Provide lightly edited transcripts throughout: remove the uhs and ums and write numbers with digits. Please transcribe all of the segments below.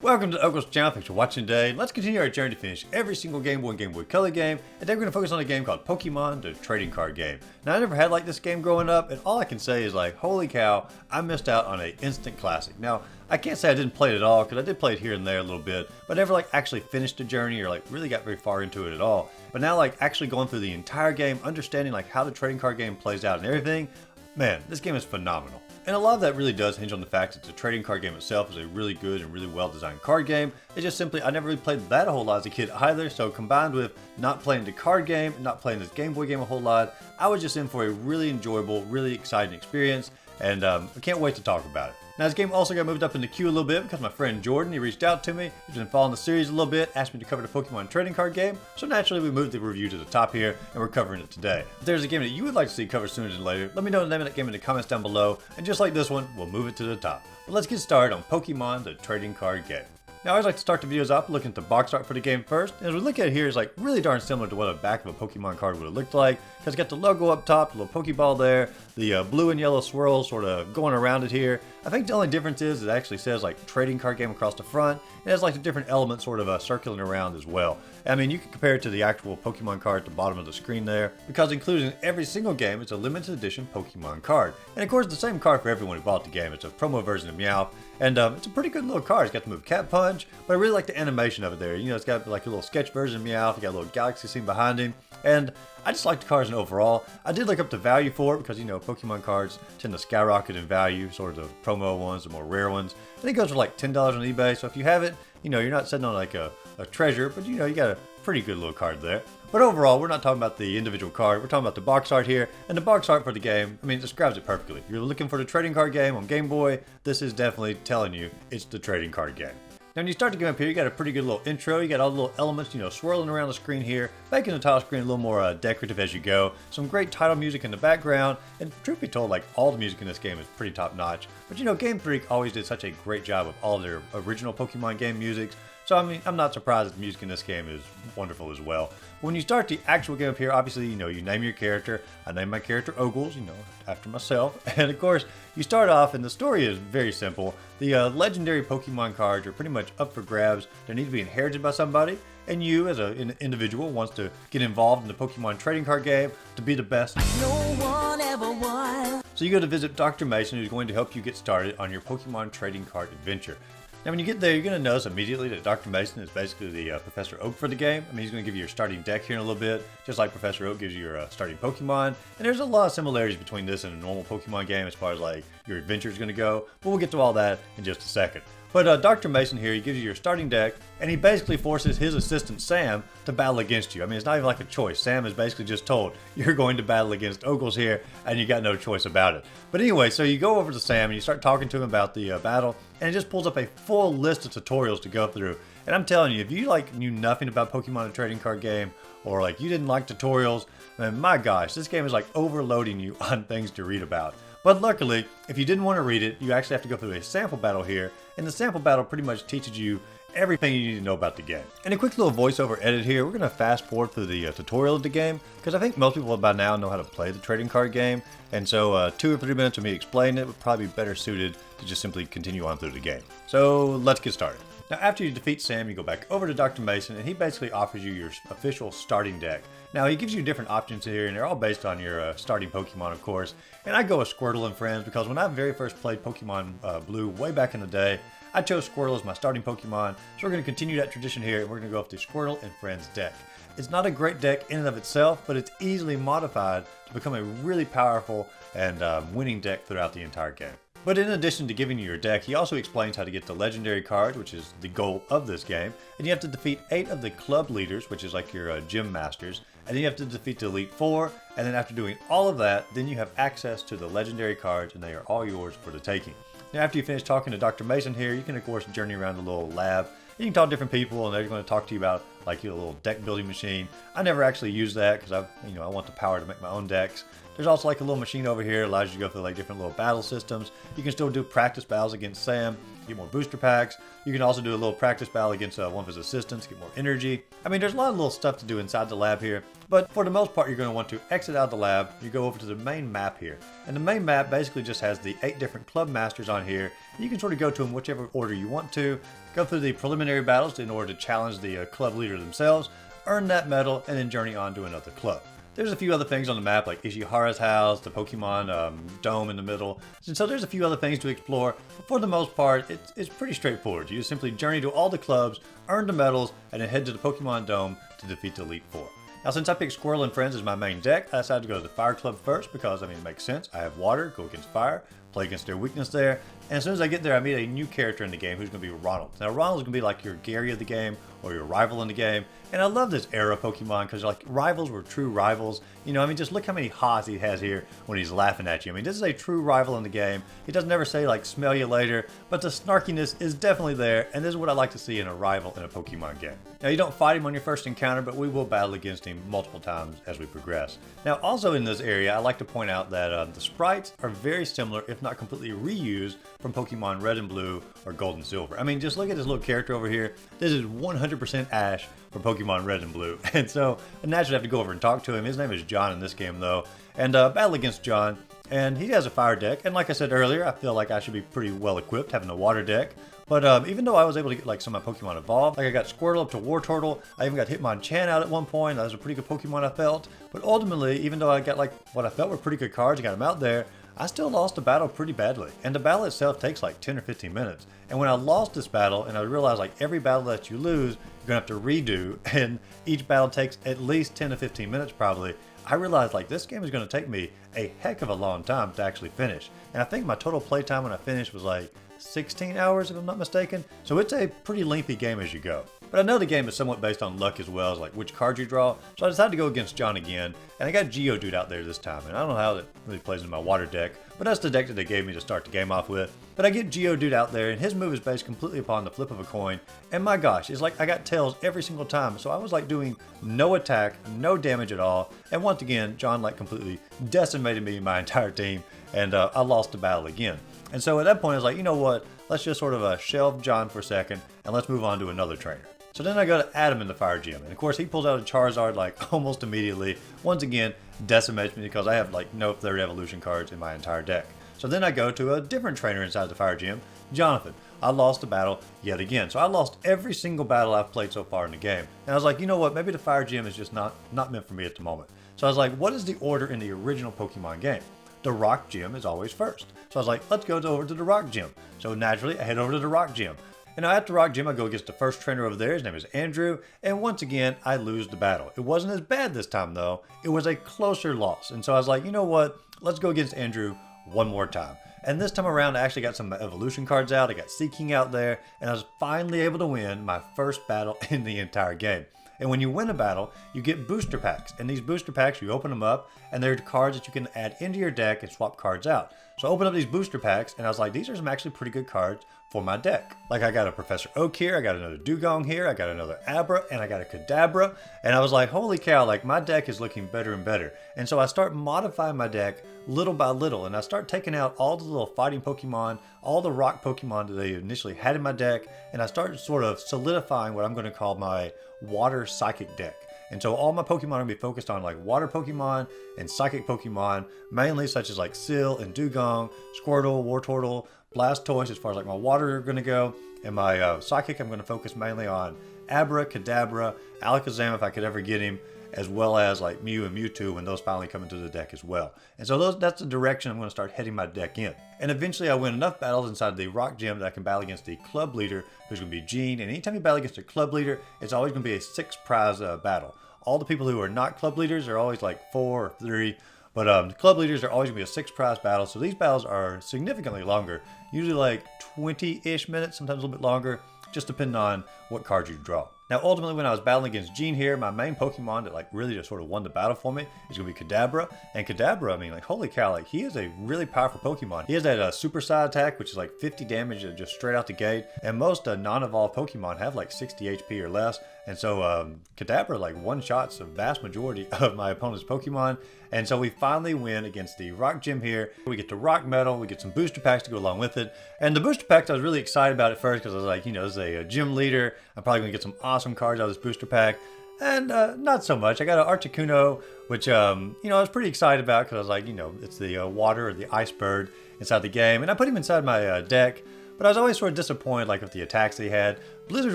Welcome to Ogles channel, thanks for watching today. Let's continue our journey to finish every single Game Boy and Game Boy Color game, and today we're going to focus on a game called Pokémon the Trading Card Game. Now I never had like this game growing up, and all I can say is like, holy cow, I missed out on an instant classic. Now, I can't say I didn't play it at all, because I did play it here and there a little bit, but I never like actually finished the journey or like really got very far into it at all. But now like actually going through the entire game, understanding like how the trading card game plays out and everything, man, this game is phenomenal. And a lot of that really does hinge on the fact that the trading card game itself is a really good and really well designed card game. It's just simply, I never really played that a whole lot as a kid either, so combined with not playing the card game and not playing this Game Boy game a whole lot, I was just in for a really enjoyable, really exciting experience, and I can't wait to talk about it. Now this game also got moved up in the queue a little bit because my friend Jordan, he reached out to me, he's been following the series a little bit, asked me to cover the Pokemon Trading Card Game, so naturally we moved the review to the top here, and we're covering it today. If there's a game that you would like to see covered sooner than later, let me know the name of that game in the comments down below, and just like this one, we'll move it to the top. But let's get started on Pokemon the Trading Card Game. Now I always like to start the videos off looking at the box art for the game first, and as we look at it here, it's like really darn similar to what a back of a Pokemon card would have looked like, because it's got the logo up top, the little Pokeball there, the blue and yellow swirls sort of going around it here. I think the only difference is it actually says like trading card game across the front. It has like the different elements sort of circling around as well. I mean, you can compare it to the actual Pokemon card at the bottom of the screen there, because included in every single game is a limited edition Pokemon card. And of course, the same card for everyone who bought the game. It's a promo version of Meowth, and it's a pretty good little card. It's got the move Cat Punch, but I really like the animation of it there. You know, it's got like a little sketch version of Meowth. You got a little galaxy scene behind him, and I just like the cards overall. I did look up the value for it because, you know, Pokemon cards tend to skyrocket in value, sort of the promo ones, the more rare ones. I think it goes for like $10 on eBay, so if you have it, you know, you're not sitting on like a treasure, but you know, you got a pretty good little card there. But overall, we're not talking about the individual card, we're talking about the box art here, and the box art for the game, I mean, it describes it perfectly. You're looking for the trading card game on Game Boy, this is definitely telling you it's the trading card game. Now when you start the game up here, you got a pretty good little intro, you got all the little elements, you know, swirling around the screen here, making the title screen a little more decorative as you go. Some great title music in the background, and truth be told, like all the music in this game is pretty top notch. But you know, Game Freak always did such a great job with all their original Pokemon game music. So I mean, I'm not surprised that the music in this game is wonderful as well. When you start the actual game up here, obviously, you know, you name your character. I named my character Ogles, you know, after myself. And of course, you start off, and the story is very simple. The legendary Pokemon cards are pretty much up for grabs. They need to be inherited by somebody. And you, as an individual, wants to get involved in the Pokemon trading card game to be the best. No one ever won. So you go to visit Dr. Mason, who's going to help you get started on your Pokemon trading card adventure. Now when you get there, you're going to notice immediately that Dr. Mason is basically the Professor Oak for the game. I mean, he's going to give you your starting deck here in a little bit, just like Professor Oak gives you your starting Pokemon. And there's a lot of similarities between this and a normal Pokemon game as far as like your adventure is going to go, but we'll get to all that in just a second. But Dr. Mason here, he gives you your starting deck, and he basically forces his assistant Sam to battle against you. I mean, it's not even like a choice. Sam is basically just told, you're going to battle against Ogles here, and you got no choice about it. But anyway, so you go over to Sam, and you start talking to him about the battle, and it just pulls up a full list of tutorials to go through. And I'm telling you, if you like knew nothing about Pokemon the trading card game, or like you didn't like tutorials, then my gosh, this game is like overloading you on things to read about. But luckily, if you didn't want to read it, you actually have to go through a sample battle here, and the sample battle pretty much teaches you everything you need to know about the game. And a quick little voiceover edit here, we're going to fast forward through the tutorial of the game, because I think most people by now know how to play the trading card game, and so 2 or 3 minutes of me explaining it would probably be better suited to just simply continue on through the game. So let's get started. Now after you defeat Sam, you go back over to Dr. Mason, and he basically offers you your official starting deck. Now he gives you different options here, and they're all based on your starting Pokemon, of course. And I go with Squirtle and Friends, because when I very first played Pokemon Blue way back in the day, I chose Squirtle as my starting Pokemon. So we're going to continue that tradition here, and we're going to go with the Squirtle and Friends deck. It's not a great deck in and of itself, but it's easily modified to become a really powerful and winning deck throughout the entire game. But in addition to giving you your deck, he also explains how to get the legendary cards, which is the goal of this game. And you have to defeat 8 of the club leaders, which is like your gym masters. And then you have to defeat the Elite Four. And then after doing all of that, then you have access to the legendary cards, and they are all yours for the taking. Now after you finish talking to Dr. Mason here, you can of course journey around the little lab. You can talk to different people, and they're going to talk to you about like your little deck building machine. I never actually use that because I want the power to make my own decks. There's also like a little machine over here, allows you to go through like different little battle systems. You can still do practice battles against Sam, get more booster packs. You can also do a little practice battle against one of his assistants, get more energy. I mean, there's a lot of little stuff to do inside the lab here, but for the most part, you're going to want to exit out of the lab. You go over to the main map here, and the main map basically just has the 8 different club masters on here. You can sort of go to them whichever order you want to. go through the preliminary battles in order to challenge the club leader themselves, earn that medal, and then journey on to another club. There's a few other things on the map like Ishihara's house, the Pokemon dome in the middle. And so there's a few other things to explore, but for the most part, it's pretty straightforward. You just simply journey to all the clubs, earn the medals, and then head to the Pokemon dome to defeat the Elite Four. Now, since I picked Squirrel and Friends as my main deck, I decided to go to the Fire Club first because, it makes sense. I have water, go against fire, play against their weakness there. And as soon as I get there, I meet a new character in the game who's going to be Ronald. Now, Ronald's going to be like your Gary of the game or your rival in the game. And I love this era of Pokemon because like rivals were true rivals. Just look how many ha's he has here when he's laughing at you. This is a true rival in the game. He doesn't ever say like smell you later, but the snarkiness is definitely there. And this is what I like to see in a rival in a Pokemon game. Now, you don't fight him on your first encounter, but we will battle against him multiple times as we progress. Now, also in this area, I like to point out that the sprites are very similar, if not completely reused, from Pokemon Red and Blue or Gold and Silver. Just look at this little character over here. This is 100% Ash from Pokemon Red and Blue. And so I naturally have to go over and talk to him. His name is John in this game though. And battle against John. And he has a fire deck. And like I said earlier, I feel like I should be pretty well equipped having a water deck. But even though I was able to get like some of my Pokemon evolved, like I got Squirtle up to Wartortle, I even got Hitmonchan out at one point. That was a pretty good Pokemon I felt. But ultimately, even though I got like what I felt were pretty good cards, I got them out there, I still lost the battle pretty badly. And the battle itself takes like 10 or 15 minutes. And when I lost this battle, and I realized like every battle that you lose, you're gonna have to redo, and each battle takes at least 10 to 15 minutes probably, I realized like this game is gonna take me a heck of a long time to actually finish. And I think my total playtime when I finished was like 16 hours if I'm not mistaken. So it's a pretty lengthy game as you go. But I know the game is somewhat based on luck as well as like which card you draw. So I decided to go against John again. And I got Geodude out there this time. And I don't know how that really plays in my water deck, but that's the deck that they gave me to start the game off with. But I get Geodude out there and his move is based completely upon the flip of a coin. And my gosh, it's like I got tails every single time. So I was like doing no attack, no damage at all. And once again, John like completely decimated me and my entire team. And I lost the battle again. And so at that point I was like, you know what? Let's just sort of shelve John for a second and let's move on to another trainer. So then I go to Adam in the fire gym, and of course he pulls out a Charizard like almost immediately. Once again, decimates me because I have like no third evolution cards in my entire deck. So then I go to a different trainer inside the fire gym, Jonathan. I lost the battle yet again. So I lost every single battle I've played so far in the game. And I was like, you know what, maybe the fire gym is just not meant for me at the moment. So I was like, what is the order in the original Pokemon game? The rock gym is always first. So I was like, let's go over to the rock gym. So naturally I head over to the rock gym. And now at the rock gym, I go against the first trainer over there. His name is Andrew. And once again, I lose the battle. It wasn't as bad this time though. It was a closer loss. And so I was like, you know what? Let's go against Andrew one more time. And this time around, I actually got some evolution cards out. I got Seeking out there. And I was finally able to win my first battle in the entire game. And when you win a battle, you get booster packs. And these booster packs, you open them up, and they're cards that you can add into your deck and swap cards out. So I opened up these booster packs, and I was like, these are some actually pretty good cards for my deck. Like I got a Professor Oak here, I got another Dugong here, I got another Abra, and I got a Kadabra. And I was like, holy cow, like my deck is looking better and better. And so I start modifying my deck little by little, and I start taking out all the little fighting Pokemon, all the rock Pokemon that they initially had in my deck, and I started sort of solidifying what I'm going to call my water psychic deck. And so all my Pokemon are going to be focused on like water Pokemon and psychic Pokemon, mainly such as like Seal and Dugong, Squirtle, Wartortle, Blastoise as far as like my water are going to go. And my psychic, I'm going to focus mainly on Abra, Kadabra, Alakazam if I could ever get him, as well as like Mew and Mewtwo when those finally come into the deck as well. And so that's the direction I'm going to start heading my deck in. And eventually I win enough battles inside the rock gym that I can battle against the club leader, who's going to be Gene. And anytime you battle against a club leader, it's always going to be a 6-prize battle. All the people who are not club leaders are always like 4 or 3. But the club leaders are always going to be a 6-prize battle. So these battles are significantly longer, usually like 20-ish minutes, sometimes a little bit longer, just depending on what cards you draw. Now, ultimately, when I was battling against Gene here, my main Pokemon that like really just sort of won the battle for me is going to be Kadabra. And Kadabra, I mean, like, holy cow, like he is a really powerful Pokemon. He has that Super Side attack, which is like 50 damage just straight out the gate. And most non-evolved Pokemon have like 60 HP or less. And so Kadabra like one-shots the vast majority of my opponent's Pokemon. And so we finally win against the Rock Gym here. We get the Rock Medal, we get some booster packs to go along with it. And the booster packs, I was really excited about at first because I was like, you know, as a gym leader, I'm probably going to get some awesome cards out of this booster pack. And not so much. I got an Articuno, which, you know, I was pretty excited about because I was like, you know, it's the water or the ice bird inside the game. And I put him inside my deck. but I was always sort of disappointed like with the attacks they had. Blizzard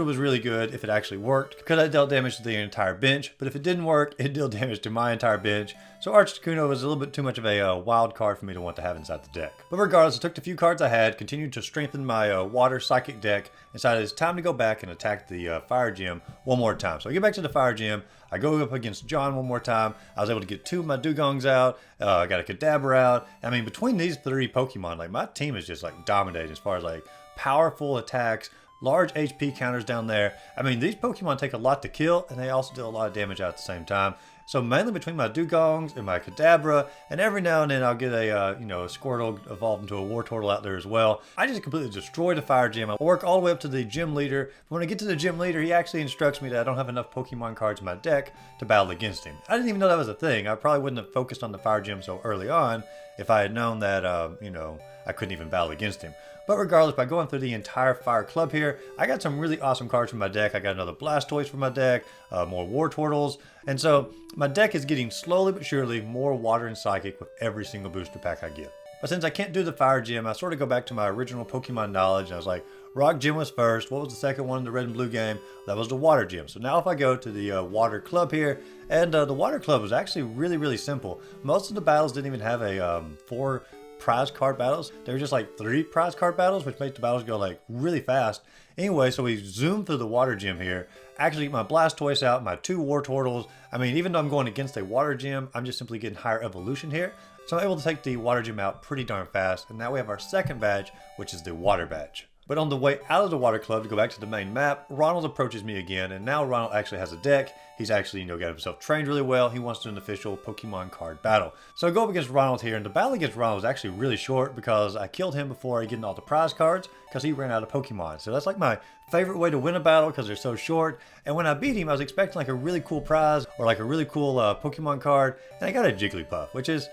was really good if it actually worked, because it dealt damage to the entire bench, but if it didn't work, it dealt damage to my entire bench. So Articuno was a little bit too much of a wild card for me to want to have inside the deck. But regardless, I took the few cards I had, continued to strengthen my water psychic deck, and decided it's time to go back and attack the fire gym one more time. So I get back to the fire gym, I go up against John one more time. I was able to get 2 of my Dugongs out, I got a Kadabra out. I mean, between these 3 Pokemon, like my team is just like dominating as far as like powerful attacks, large HP counters down there. I mean, these Pokemon take a lot to kill, and they also deal a lot of damage out at the same time. So mainly between my Dugongs and my Kadabra, and every now and then I'll get a Squirtle evolved into a Wartortle out there as well. I just completely destroy the fire gym. I work all the way up to the gym leader. When I get to the gym leader, he actually instructs me that I don't have enough Pokemon cards in my deck to battle against him. I didn't even know that was a thing. I probably wouldn't have focused on the fire gym so early on if I had known that, I couldn't even battle against him. But regardless, by going through the entire Fire Club here, I got some really awesome cards from my deck. I got another Blastoise from my deck, more Wartortles, and so my deck is getting slowly but surely more Water and Psychic with every single booster pack I get. But since I can't do the Fire Gym, I sort of go back to my original Pokemon knowledge, and I was like, Rock Gym was first. What was the second one in the Red and Blue game? That was the Water Gym. So now if I go to the Water Club here, and the Water Club was actually really, really simple. Most of the battles didn't even have a 4 prize card battles. They were just like 3 prize card battles, which made the battles go like really fast. Anyway, so we zoom through the Water Gym here. Actually get my Blastoise out, my 2 Wartortles. I mean, even though I'm going against a Water Gym, I'm just simply getting higher evolution here. So I'm able to take the Water Gym out pretty darn fast. And now we have our second badge, which is the Water Badge. But on the way out of the Water Club to go back to the main map, Ronald approaches me again, and now Ronald actually has a deck. He's actually, got himself trained really well. He wants to do an official Pokemon card battle. So I go up against Ronald here, and the battle against Ronald was actually really short because I killed him before I get all the prize cards because he ran out of Pokemon. So that's like my favorite way to win a battle because they're so short. And when I beat him, I was expecting like a really cool prize or like a really cool Pokemon card, and I got a Jigglypuff, which is,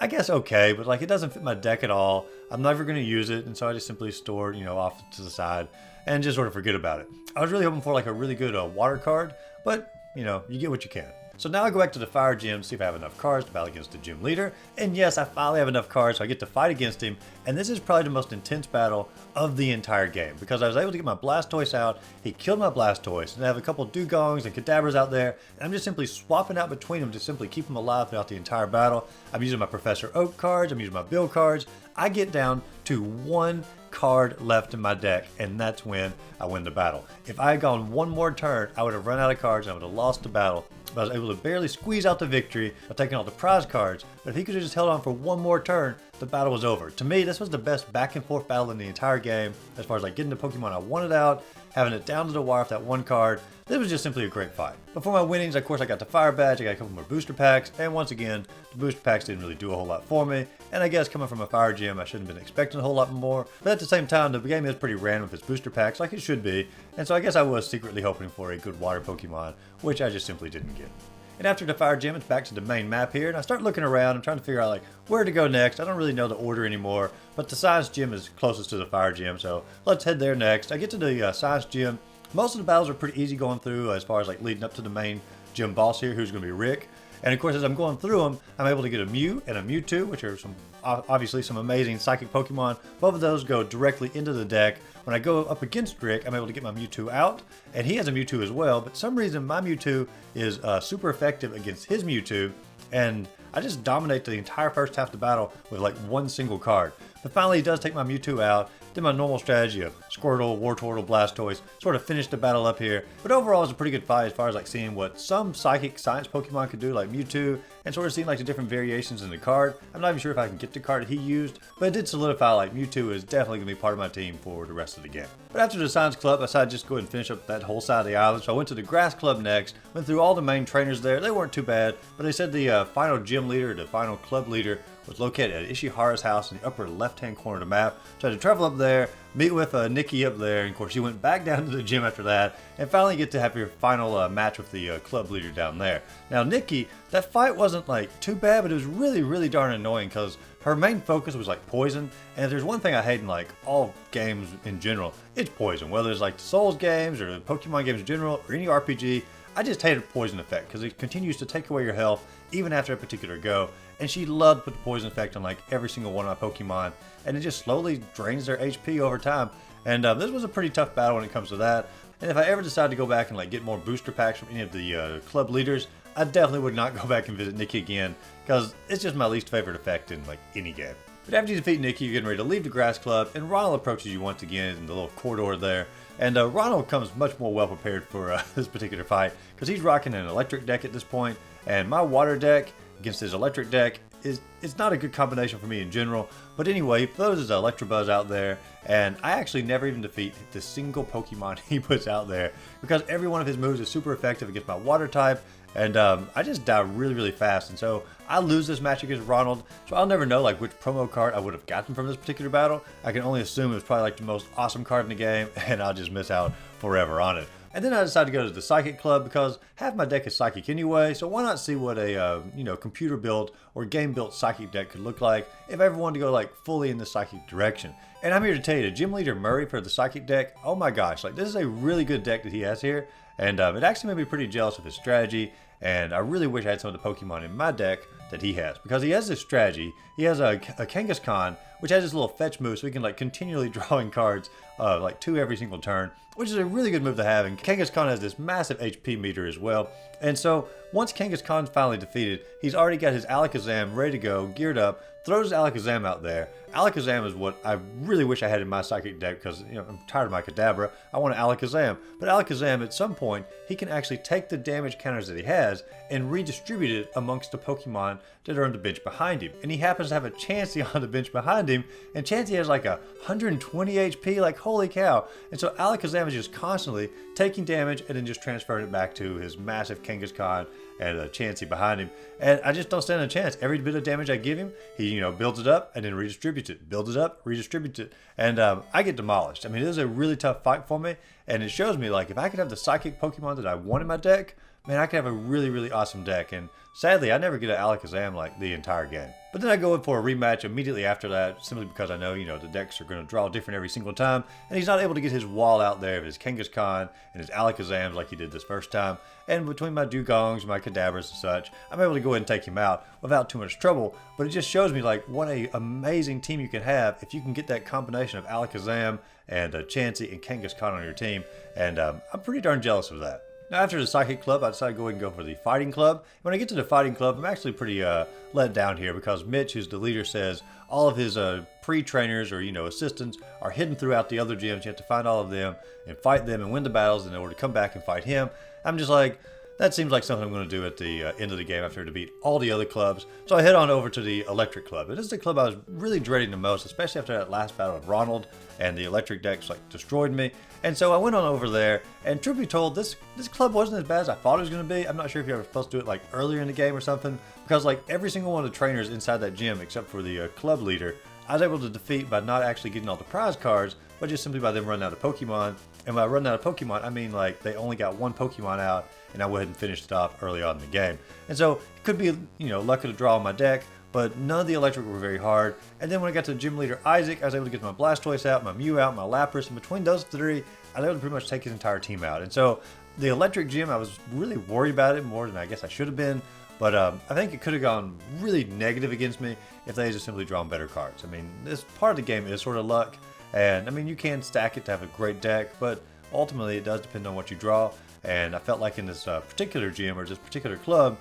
I guess, okay, but like it doesn't fit my deck at all. I'm never going to use it, and so I just simply store it, off to the side and just sort of forget about it. I was really hoping for like a really good water card, but you get what you can. So now I go back to the fire gym, see if I have enough cards to battle against the gym leader. And yes, I finally have enough cards, so I get to fight against him. And this is probably the most intense battle of the entire game because I was able to get my Blastoise out. He killed my Blastoise, and I have a couple Dugongs and Kadabras out there. And I'm just simply swapping out between them to simply keep them alive throughout the entire battle. I'm using my Professor Oak cards, I'm using my Bill cards. I get down to 1 card left in my deck, and that's when I win the battle. If I had gone one more turn, I would have run out of cards and I would have lost the battle. But I was able to barely squeeze out the victory by taking all the prize cards. But if he could have just held on for one more turn, the battle was over. To me, this was the best back and forth battle in the entire game as far as like getting the Pokemon I wanted out, having it down to the wire with that one card. This was just simply a great fight. But for my winnings, of course, I got the Fire Badge, I got a couple more booster packs, and once again, the booster packs didn't really do a whole lot for me. And I guess coming from a Fire Gym, I shouldn't have been expecting a whole lot more. But at the same time, the game is pretty random with its booster packs, like it should be. And so I guess I was secretly hoping for a good water Pokemon, which I just simply didn't get. And after the fire gym, it's back to the main map here, and I start looking around. I'm trying to figure out like where to go next. I don't really know the order anymore, but the science gym is closest to the fire gym, so let's head there next. I get to the science gym. Most of the battles are pretty easy going through as far as like leading up to the main gym boss here, who's going to be Rick. And of course, as I'm going through them, I'm able to get a Mew and a Mewtwo, which are obviously some amazing psychic Pokemon. Both of those go directly into the deck. When I go up against Rick, I'm able to get my Mewtwo out, and he has a Mewtwo as well. But for some reason, my Mewtwo is super effective against his Mewtwo, and I just dominate the entire first half of the battle with like one single card. But finally, he does take my Mewtwo out. Did my normal strategy of Squirtle, Wartortle, Blastoise, sort of finished the battle up here. But overall, it was a pretty good fight as far as like seeing what some psychic science Pokemon could do, like Mewtwo, and sort of seeing like the different variations in the card. I'm not even sure if I can get the card that he used, but it did solidify like Mewtwo is definitely going to be part of my team for the rest of the game. But after the Science Club, I decided to just go ahead and finish up that whole side of the island. So I went to the Grass Club next, went through all the main trainers there. They weren't too bad, but they said the final gym leader, the final club leader, was located at Ishihara's house in the upper left-hand corner of the map. So I had to travel up there, meet with Nikki up there, and of course she went back down to the gym after that, and finally get to have your final match with the club leader down there. Now Nikki, that fight wasn't like too bad, but it was really, really darn annoying because her main focus was like poison, and if there's one thing I hate in like all games in general, it's poison. Whether it's like the Souls games or the Pokemon games in general or any RPG, I just hated poison effect because it continues to take away your health even after a particular go. And she loved to put the poison effect on like every single one of my Pokemon, and it just slowly drains their HP over time. And this was a pretty tough battle when it comes to that. And if I ever decide to go back and like get more booster packs from any of the club leaders, I definitely would not go back and visit Nikki again, because it's just my least favorite effect in like any game. But after you defeat Nikki, you're getting ready to leave the grass club, and Ronald approaches you once again in the little corridor there. And Ronald comes much more well prepared for this particular fight, because he's rocking an electric deck at this point, and my water deck against his electric deck it's not a good combination for me in general. But anyway, he throws his Electabuzz out there, and I actually never even defeat the single Pokemon he puts out there, because every one of his moves is super effective against my water type, and I just die really, really fast. And so I lose this match against Ronald, so I'll never know like which promo card I would have gotten from this particular battle. I can only assume it was probably like the most awesome card in the game, and I'll just miss out forever on it. And then I decided to go to the Psychic Club, because half my deck is Psychic anyway, so why not see what a computer built or game built Psychic deck could look like if I ever wanted to go like fully in the Psychic direction. And I'm here to tell you, the Gym Leader Murray for the Psychic deck, oh my gosh, like this is a really good deck that he has here, and it actually made me pretty jealous of his strategy. And I really wish I had some of the Pokemon in my deck that he has, because he has this strategy. He has a Kangaskhan, which has this little fetch move, so he can like continually drawing cards like 2 every single turn, which is a really good move to have. And Kangaskhan has this massive HP meter as well. And so once Kangaskhan's finally defeated, he's already got his Alakazam ready to go, geared up, throws Alakazam out there. Alakazam is what I really wish I had in my Psychic deck, because I'm tired of my Kadabra. I want an Alakazam. But Alakazam, at some point, he can actually take the damage counters that he has and redistribute it amongst the Pokemon that are on the bench behind him. And he happens to have a Chansey on the bench behind him, and Chansey has like 120 HP, like holy cow. And so Alakazam is just constantly taking damage and then just transferring it back to his massive Kangaskhan and a Chansey behind him. And I just don't stand a chance. Every bit of damage I give him, he builds it up and then redistributes it. Builds it up, redistributes it. And I get demolished. I mean, it is a really tough fight for me. And it shows me, like, if I could have the Psychic Pokemon that I want in my deck, man, I could have a really, really awesome deck. And sadly, I never get an Alakazam like the entire game. But then I go in for a rematch immediately after that, simply because I know, the decks are going to draw different every single time. And he's not able to get his wall out there of his Kangaskhan and his Alakazams like he did this first time. And between my Dugongs, my Kadabras and such, I'm able to go ahead and take him out without too much trouble. But it just shows me like what an amazing team you can have if you can get that combination of Alakazam and Chansey and Kangaskhan on your team. And I'm pretty darn jealous of that. Now, after the Psychic Club, I decided to go ahead and go for the Fighting Club. When I get to the Fighting Club, I'm actually pretty let down here, because Mitch, who's the leader, says all of his pre-trainers or, assistants are hidden throughout the other gyms. You have to find all of them and fight them and win the battles in order to come back and fight him. I'm just like, that seems like something I'm going to do at the end of the game after I defeat all the other clubs. So I head on over to the Electric Club. And this is the club I was really dreading the most, especially after that last battle with Ronald, and the electric decks like destroyed me. And so I went on over there, and truth be told, this club wasn't as bad as I thought it was going to be. I'm not sure if you were supposed to do it like earlier in the game or something, because like every single one of the trainers inside that gym, except for the club leader, I was able to defeat by not actually getting all the prize cards, but just simply by them running out of Pokemon. And by running out of Pokemon, I mean like they only got one Pokemon out, and I went ahead and finished it off early on in the game. And so it could be, lucky to draw on my deck, but none of the electric were very hard. And then when I got to Gym Leader Isaac, I was able to get my Blastoise out, my Mew out, my Lapras, and between those 3, I was able to pretty much take his entire team out. And so the electric gym, I was really worried about it more than I guess I should have been. But I think it could have gone really negative against me if they had just simply drawn better cards. I mean, this part of the game is sort of luck. And I mean, you can stack it to have a great deck, but ultimately it does depend on what you draw. And I felt like in this particular gym or this particular club,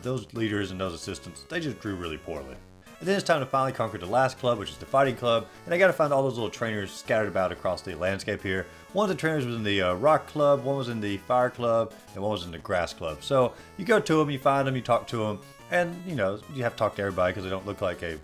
those leaders and those assistants, they just drew really poorly. And then it's time to finally conquer the last club, which is the Fighting Club. And I got to find all those little trainers scattered about across the landscape here. One of the trainers was in the Rock Club, one was in the Fire Club, and one was in the Grass Club. So you go to them, you find them, you talk to them, and you have to talk to everybody because they don't look like a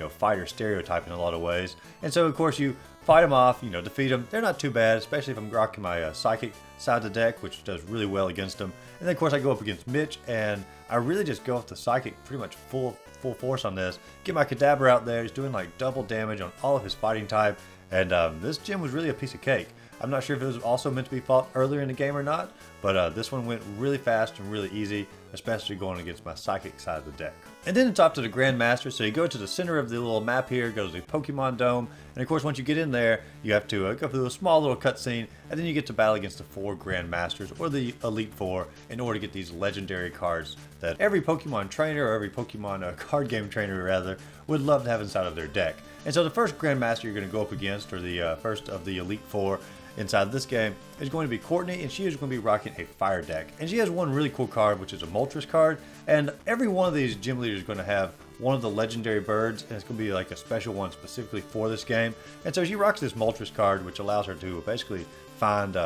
fighter stereotype in a lot of ways. And so of course you fight them off, defeat them. They're not too bad, especially if I'm rocking my Psychic side of the deck, which does really well against them. And then of course I go up against Mitch, and I really just go with the Psychic pretty much full force on this. Get my Kadabra out there. He's doing like double damage on all of his fighting type, and this gym was really a piece of cake. I'm not sure if it was also meant to be fought earlier in the game or not, but this one went really fast and really easy. especially going against my Psychic side of the deck. And then it's off to the Grandmaster, so you go to the center of the little map here, go to the Pokemon Dome, and of course once you get in there, you have to go through a small little cutscene, and then you get to battle against the 4 Grandmasters, or the Elite Four, in order to get these legendary cards that every Pokemon trainer, or every Pokemon card game trainer rather, would love to have inside of their deck. And so the first Grandmaster you're going to go up against, or the first of the Elite Four inside this game, is going to be Courtney, and she is going to be rocking a fire deck. And she has one really cool card, which is a Moltres card, and every one of these gym leaders is going to have one of the legendary birds, and it's going to be like a special one specifically for this game. And so she rocks this Moltres card, which allows her to basically find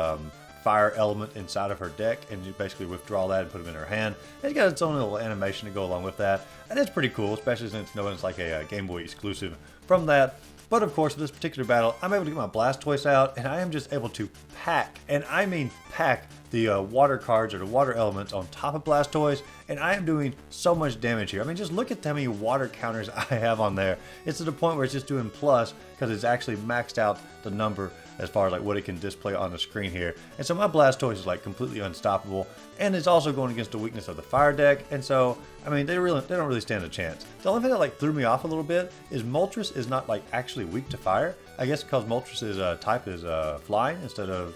fire element inside of her deck, and you basically withdraw that and put them in her hand. And it's got its own little animation to go along with that, and it's pretty cool, especially since knowing it's like a Game Boy exclusive from that. But of course, in this particular battle, I'm able to get my Blastoise out, and I am just able to pack, and I mean pack, the water cards or the water elements on top of Blastoise, and I am doing so much damage here. I mean, just look at how many water counters I have on there. It's to the point where it's just doing plus, because it's actually maxed out the number as far as like what it can display on the screen here. And so my Blastoise is like completely unstoppable, and it's also going against the weakness of the fire deck. And so, I mean, they don't really stand a chance. The only thing that like threw me off a little bit is Moltres is not like actually weak to fire. I guess because Moltres' type is flying instead of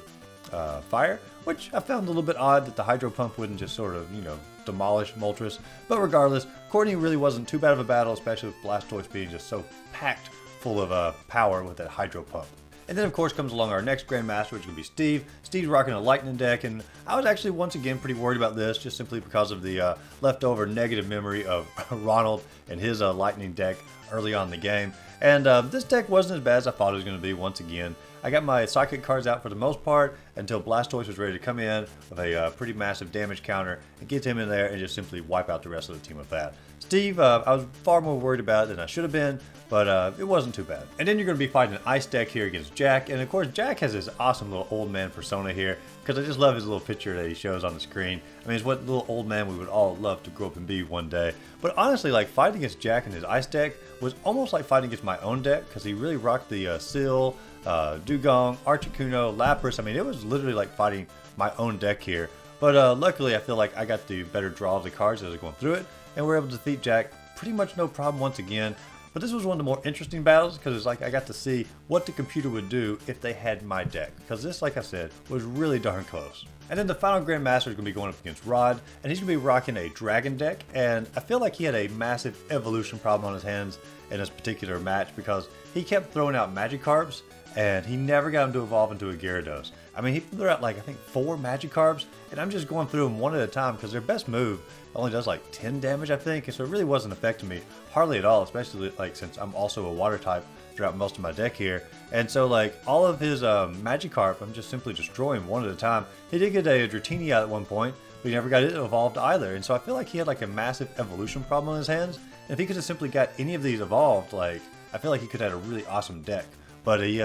fire, which I found a little bit odd that the Hydro Pump wouldn't just sort of, you know, demolish Moltres. But regardless, Courtney really wasn't too bad of a battle, especially with Blastoise being just so packed full of power with that Hydro Pump. And then of course comes along our next Grandmaster, which is going to be Steve. Steve's rocking a Lightning deck, and I was actually once again pretty worried about this, just simply because of the leftover negative memory of Ronald and his Lightning deck early on in the game. And this deck wasn't as bad as I thought it was going to be once again. I got my Psychic cards out for the most part until Blastoise was ready to come in with a pretty massive damage counter and get him in there and just simply wipe out the rest of the team with that. Steve, I was far more worried about it than I should have been, but it wasn't too bad. And then you're going to be fighting an Ice deck here against Jack, and of course Jack has this awesome little old man persona here, because I just love his little picture that he shows on the screen. I mean, it's what little old man we would all love to grow up and be one day. But honestly, like fighting against Jack and his Ice deck was almost like fighting against my own deck, because he really rocked the Seal, Dugong, Articuno, Lapras. I mean, it was literally like fighting my own deck here. But luckily, I feel like I got the better draw of the cards as I was going through it, and we're able to defeat Jack pretty much no problem once again. But this was one of the more interesting battles, because it's like I got to see what the computer would do if they had my deck, because this, like I said, was really darn close. And then the final Grandmaster is going to be going up against Rod, and he's going to be rocking a Dragon deck, and I feel like he had a massive evolution problem on his hands in this particular match, because he kept throwing out Magikarps, and he never got him to evolve into a Gyarados. I mean, he threw out like, I think 4 Magikarps, and I'm just going through them one at a time, because their best move only does like 10 damage, I think, and so it really wasn't affecting me hardly at all, especially like since I'm also a water type throughout most of my deck here. And so like all of his Magikarp, I'm just simply destroying one at a time. He did get a Dratini out at one point, but he never got it evolved either, and so I feel like he had like a massive evolution problem on his hands, and if he could have simply got any of these evolved, like I feel like he could have had a really awesome deck. But he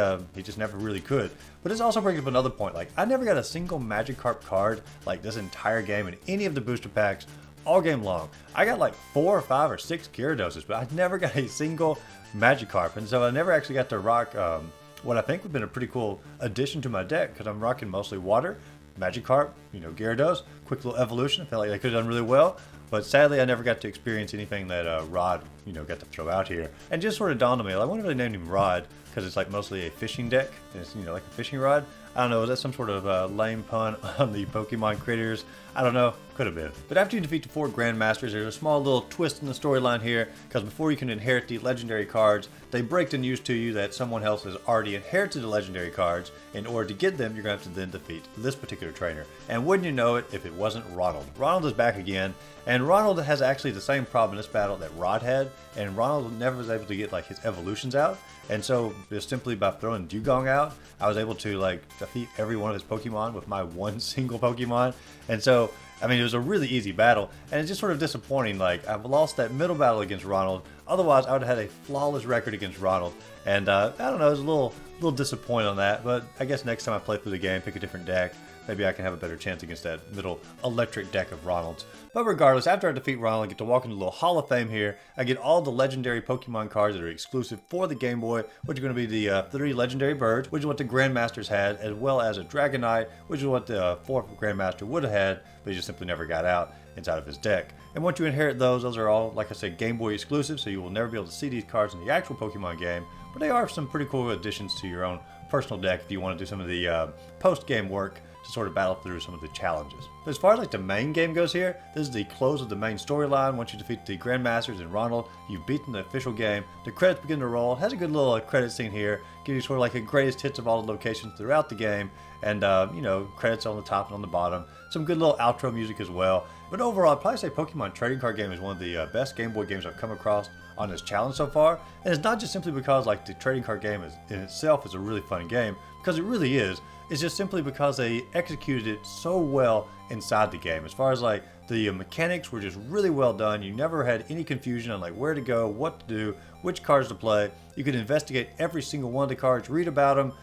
just never really could. But this also brings up another point. Like, I never got a single Magikarp card like this entire game in any of the booster packs all game long. I got like 4 or 5 or 6 Gyarados, but I never got a single Magikarp. And so I never actually got to rock what I think would have been a pretty cool addition to my deck, because I'm rocking mostly water, Magikarp, you know, Gyarados, quick little evolution. I felt like I could have done really well. But sadly, I never got to experience anything that Rod, you know, got to throw out here. And just sort of dawned on me, like, I wonder if they named him Rod, because it's like mostly a fishing deck. And it's, you know, like a fishing rod. I don't know, is that some sort of lame pun on the Pokemon creators? I don't know, could have been. But after you defeat the 4 Grandmasters, there's a small little twist in the storyline here, because before you can inherit the legendary cards, they break the news to you that someone else has already inherited the legendary cards. In order to get them, you're going to have to then defeat this particular trainer. And wouldn't you know it, if it wasn't Ronald. Ronald is back again, and Ronald has actually the same problem in this battle that Rod had, and Ronald never was able to get like his evolutions out. And so just simply by throwing Dugong out, I was able to like defeat every one of his Pokemon with my one single Pokemon. And so, I mean, it was a really easy battle, and it's just sort of disappointing. Like, I've lost that middle battle against Ronald. Otherwise, I would have had a flawless record against Ronald. And I don't know, I was a little disappointed on that, but I guess next time I play through the game, pick a different deck. maybe I can have a better chance against that middle electric deck of Ronald's. But regardless, after I defeat Ronald, I get to walk into a little Hall of Fame here. I get all the legendary Pokemon cards that are exclusive for the Game Boy, which are going to be the 3 legendary birds, which is what the Grandmasters had, as well as a Dragonite, which is what the 4th Grandmaster would have had, but he just simply never got out inside of his deck. And once you inherit those are all, like I said, Game Boy exclusive, so you will never be able to see these cards in the actual Pokemon game, but they are some pretty cool additions to your own personal deck if you want to do some of the post-game work to sort of battle through some of the challenges. But as far as like the main game goes here, this is the close of the main storyline. Once you defeat the Grandmasters and Ronald, you've beaten the official game. The credits begin to roll. It has a good little credit scene here. Gives you sort of like a greatest hits of all the locations throughout the game. And, credits on the top and on the bottom. Some good little outro music as well. But overall, I'd probably say Pokemon Trading Card Game is one of the best Game Boy games I've come across on this challenge so far. And it's not just simply because like the trading card game in itself is a really fun game, because it really is. It's just simply because they executed it so well inside the game. As far as like the mechanics were just really well done. You never had any confusion on like where to go, what to do, which cards to play. You could investigate every single one of the cards, read about them,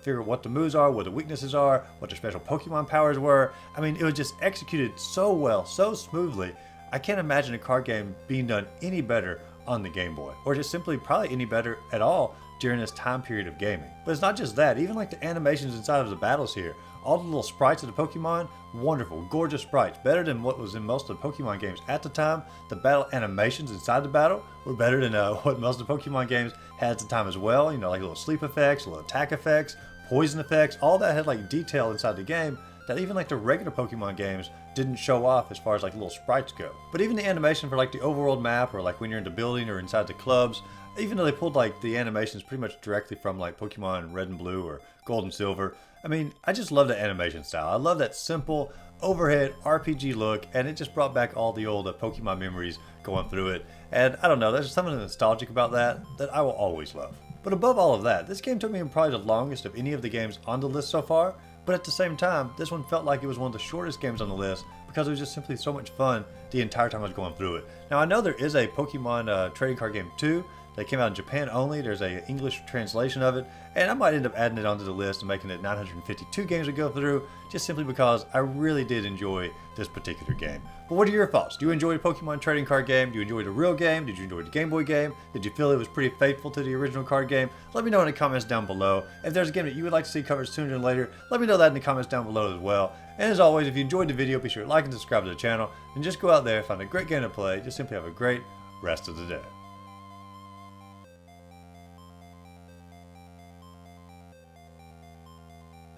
figure out what the moves are, what the weaknesses are, what their special Pokemon powers were. I mean, it was just executed so well, so smoothly. I can't imagine a card game being done any better on the Game Boy, or just simply probably any better at all during this time period of gaming. But it's not just that, even like the animations inside of the battles here, all the little sprites of the Pokemon, wonderful, gorgeous sprites, better than what was in most of the Pokemon games at the time. The battle animations inside the battle were better than what most of the Pokemon games had at the time as well, like little sleep effects, little attack effects, poison effects, all that had like detail inside the game that even like the regular Pokemon games didn't show off as far as like little sprites go. But even the animation for like the overworld map, or like when you're in the building or inside the clubs, even though they pulled like the animations pretty much directly from like Pokemon Red and Blue or Gold and Silver, I mean, I just love the animation style. I love that simple overhead RPG look, and it just brought back all the old Pokemon memories going through it. And I don't know, there's something nostalgic about that I will always love. But above all of that, this game took me probably the longest of any of the games on the list so far. But at the same time, this one felt like it was one of the shortest games on the list because it was just simply so much fun the entire time I was going through it. Now, I know there is a Pokemon Trading Card Game 2 that came out in Japan only. There's an English translation of it, and I might end up adding it onto the list and making it 952 games to go through, just simply because I really did enjoy this particular game. But what are your thoughts? Do you enjoy the Pokemon Trading Card Game? Do you enjoy the real game? Did you enjoy the Game Boy game? Did you feel it was pretty faithful to the original card game? Let me know in the comments down below. If there's a game that you would like to see covered sooner than later, let me know that in the comments down below as well. And as always, if you enjoyed the video, be sure to like and subscribe to the channel, and just go out there, find a great game to play. Just simply have a great rest of the day.